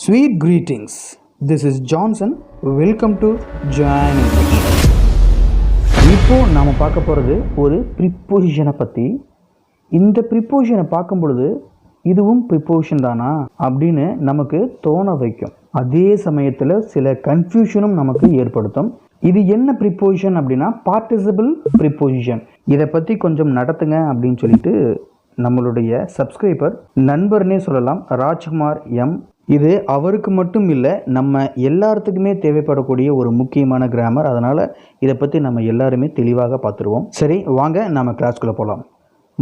Sweet greetings. This is Johnson. Welcome to JOAN. இப்போ நாம் பார்க்க போகிறது ஒரு ப்ரிப்போசிஷனை பற்றி. இந்த ப்ரிப்போசிஷனை பார்க்கும் பொழுது இதுவும் ப்ரிப்போசிஷன் தானா அப்படின்னு நமக்கு தோண வைக்கும். அதே சமயத்தில் சில கன்ஃபியூஷனும் நமக்கு ஏற்படுத்தும். இது என்ன ப்ரிப்போசிஷன் அப்படின்னா பார்ட்டிசிபிள் ப்ரிப்போசிஷன். இதை பற்றி கொஞ்சம் நடத்துங்க அப்படின்னு சொல்லிட்டு நம்மளுடைய சப்ஸ்கிரைபர் நண்பர்னே சொல்லலாம், ராஜ்குமார் எம். இது அவருக்கு மட்டும் இல்லை, நம்ம எல்லாத்துக்குமே தேவைப்படக்கூடிய ஒரு முக்கியமான கிராமர். அதனால் இதை பற்றி நம்ம எல்லாருமே தெளிவாக பார்த்துருவோம். சரி, வாங்க நம்ம கிளாஸ்க்குள்ளே போகலாம்.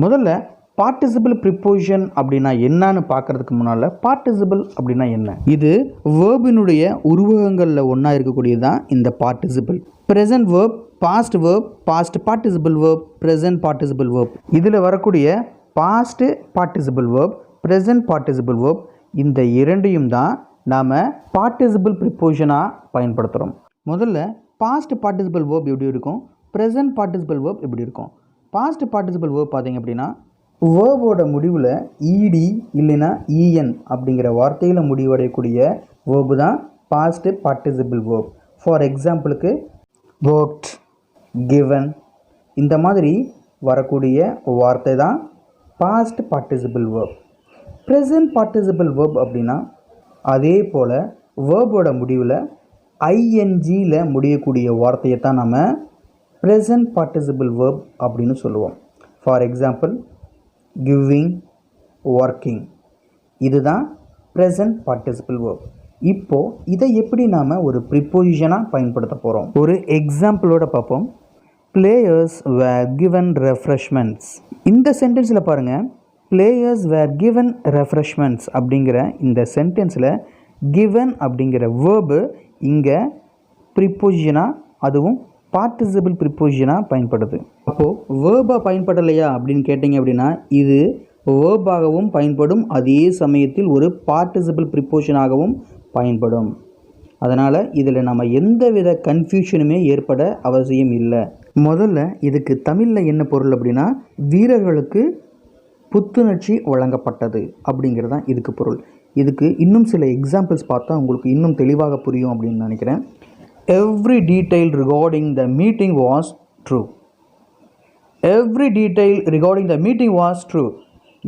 முதல்ல பார்ட்டிசிபிள் ப்ரிப்போசிஷன் அப்படின்னா என்னன்னு பார்க்கறதுக்கு முன்னால் பார்ட்டிசிபிள் அப்படின்னா என்ன? இது வேர்பினுடைய உருவகங்களில் ஒன்றா இருக்கக்கூடியது தான் இந்த participle. Present verb, past verb, past participle verb, present participle verb. இதில் வரக்கூடிய past participle verb, present participle verb, இந்த இரண்டையும் தான் நாம் பார்ட்டிசிபிள் ப்ரிப்போசிஷனாக பயன்படுத்துகிறோம். முதல்ல பாஸ்ட் பார்ட்டிசிபிள் வேர்ப் எப்படி இருக்கும், ப்ரெசன்ட் பார்ட்டிசிபிள் வேர்ப் எப்படி இருக்கும்? பாஸ்ட் பார்ட்டிசிபிள் வேர்ப் பார்த்தீங்க அப்படின்னா வேர்போட முடிவில் இடி இல்லைன்னா இஎன் அப்படிங்கிற வார்த்தையில் முடிவடையக்கூடிய வேர்பு தான் பாஸ்ட் பார்ட்டிசிபிள் வேர்ப். ஃபார் எக்ஸாம்பிளுக்கு ஒர்க்ட், கிவன், இந்த மாதிரி வரக்கூடிய வார்த்தை தான் past participle verb. Present participle verb அப்படின்னா அதே போல் வேர்போட முடிவில் ஐஎன்ஜியில் முடியக்கூடிய வார்த்தையை தான் நம்ம ப்ரெசன்ட் பார்ட்டிசிபிள் வேர்ப் அப்படின்னு சொல்லுவோம். ஃபார் எக்ஸாம்பிள் கிவிங், ஒர்க்கிங், இதுதான் ப்ரெசன்ட் பார்ட்டிசிபிள் வேர்ப். இப்போது இதை எப்படி நாம் ஒரு ப்ரிப்போசிஷனாக பயன்படுத்த போகிறோம்? ஒரு எக்ஸாம்பிளோட பார்ப்போம். Players were given refreshments. இந்த சென்டென்ஸில் பாருங்கள், பிளேயர்ஸ் வேர் கிவன் ரெஃப்ரெஷ்மெண்ட்ஸ் அப்படிங்கிற இந்த சென்டென்ஸில் கிவன் அப்படிங்கிற வேர்பு இங்கே ப்ரிப்போசிஷனாக, அதுவும் பார்ட்டிசிபிள் ப்ரிப்போசிஷனாக பயன்படுது. அப்போது வேர்பாக பயன்படலையா அப்படின்னு கேட்டிங்க அப்படின்னா இது வேர்பாகவும் பயன்படும், அதே சமயத்தில் ஒரு பார்ட்டிசிபிள் ப்ரிப்போசிஷனாகவும் பயன்படும். அதனால் இதில் நம்ம எந்தவித கன்ஃபியூஷனுமே ஏற்பட அவசியம் இல்லை. முதல்ல இதுக்கு தமிழில் என்ன பொருள் அப்படின்னா வீரர்களுக்கு புத்துணர்ச்சி வழங்கப்பட்டது அப்படிங்கிறது தான் இதுக்கு பொருள். இதுக்கு இன்னும் சில எக்ஸாம்பிள்ஸ் பார்த்தா உங்களுக்கு இன்னும் தெளிவாக புரியும் அப்படின்னு நினைக்கிறேன். Every detail regarding the meeting was true. Every detail regarding the meeting was true.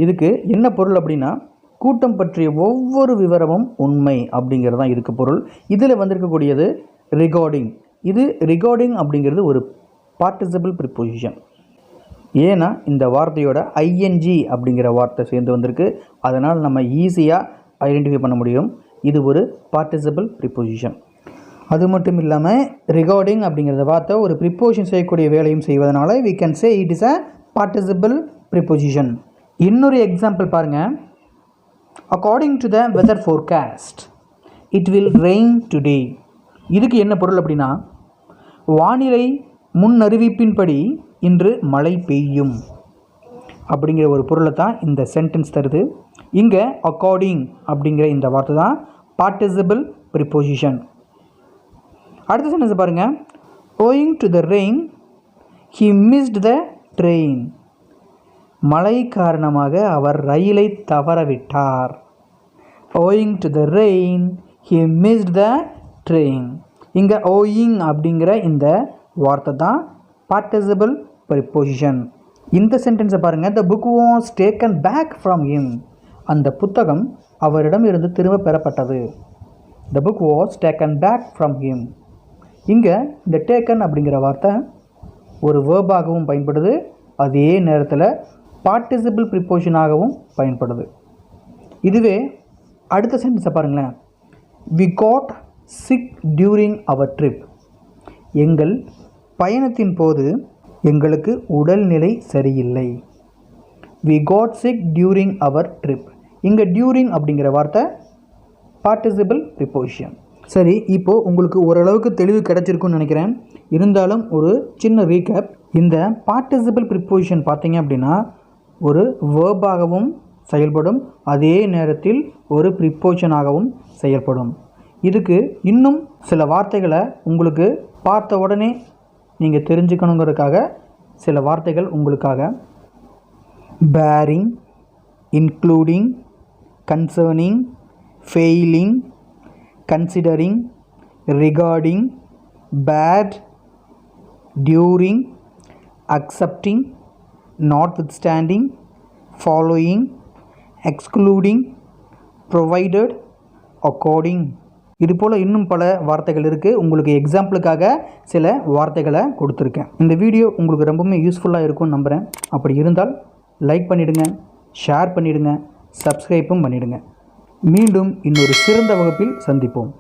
இதுக்கு என்ன பொருள் அப்படின்னா கூட்டம் பற்றிய ஒவ்வொரு விவரமும் உண்மை அப்படிங்கிறது தான் இதுக்கு பொருள். இதில் வந்திருக்கக்கூடியது ரிகார்டிங். இது ரிகார்டிங் அப்படிங்கிறது ஒரு பார்ட்டிசிபிள் ப்ரிப்போசிஷன். ஏன்னா இந்த வார்த்தையோட ஐஎன்ஜி அப்படிங்கிற வார்த்தை சேர்ந்து வந்திருக்கு. அதனால் நம்ம ஈஸியாக ஐடென்டிஃபை பண்ண முடியும் இது ஒரு பார்ட்டிசிபிள் ப்ரிப்போசிஷன். அது மட்டும் இல்லாமல் ரிகார்டிங் அப்படிங்கிறத வார்த்தை ஒரு ப்ரிப்போசிஷன் செய்யக்கூடிய வேலையும் செய்வதனால we can say it is a participle preposition. இன்னொரு எக்ஸாம்பிள் பாருங்கள். According to the weather forecast it will rain today. இதுக்கு என்ன பொருள் அப்படின்னா வானிலை முன்னறிவிப்பின்படி இன்று மழை பெய்யும் அப்படிங்கிற ஒரு பொருளை தான் இந்த சென்டென்ஸ் தருது. இங்கே அக்கார்டிங் அப்படிங்கிற இந்த வார்த்தை தான் பார்ட்டிசிபிள் ப்ரிப்போசிஷன். அடுத்த சென்டென்ஸ் பாருங்கள். owing to the rain he missed the train. மழை காரணமாக அவர் ரயிலை தவறவிட்டார். owing to the rain he missed the train. இங்கே owing அப்படிங்கிற இந்த வார்த்தை தான் பார்ட்டிசிபிள் ப்ரிப்போசிஷன். இந்த சென்டென்ஸை பாருங்கள். the book was taken back from him. அந்த புத்தகம் அவரிடம் இருந்து திரும்ப பெறப்பட்டது. the book was taken back from him. இங்கே இந்த டேக்கன் அப்படிங்கிற வார்த்தை ஒரு வேர்பாகவும் பயன்படுது, அதே நேரத்தில் பார்ட்டிசிபிள் ப்ரிப்போசிஷனாகவும் பயன்படுது. இதுவே அடுத்த சென்டென்ஸை பாருங்களேன். we got sick during our trip. எங்கள் பயணத்தின் போது எங்களுக்கு உடல்நிலை சரியில்லை. we got sick during our trip. இங்கே டியூரிங் அப்படிங்கிற வார்த்தை பார்ட்டிசிபிள் ப்ரிப்போசிஷன். சரி, இப்போது உங்களுக்கு ஓரளவுக்கு தெளிவு கிடைச்சிருக்குன்னு நினைக்கிறேன். இருந்தாலும் ஒரு சின்ன ரீகேப். இந்த பார்ட்டிசிபிள் ப்ரிப்போசிஷன் பார்த்தீங்க அப்படின்னா ஒரு வேர்பாகவும் செயல்படும், அதே நேரத்தில் ஒரு ப்ரிப்போசிஷனாகவும் செயல்படும். இதுக்கு இன்னும் சில வார்த்தைகளை உங்களுக்கு பார்த்த உடனே நீங்கள் தெரிஞ்சுக்கணுங்கிறதுக்காக சில வார்த்தைகள் உங்களுக்காக. Bearing, including, concerning, failing, considering, regarding, bad, during, accepting, notwithstanding, following, excluding, provided, according. இது போல் இன்னும் பல வார்த்தைகள் இருக்குது. உங்களுக்கு எக்ஸாம்பிளுக்காக சில வார்த்தைகளை கொடுத்துருக்கேன். இந்த வீடியோ உங்களுக்கு ரொம்பவுமே யூஸ்ஃபுல்லாக இருக்கும்னு நம்புகிறேன். அப்படி இருந்தால் லைக் பண்ணிவிடுங்க, ஷேர் பண்ணிவிடுங்க, சப்ஸ்கிரைப்பும் பண்ணிவிடுங்க. மீண்டும் இன்னொரு சிறந்த வகுப்பில் சந்திப்போம்.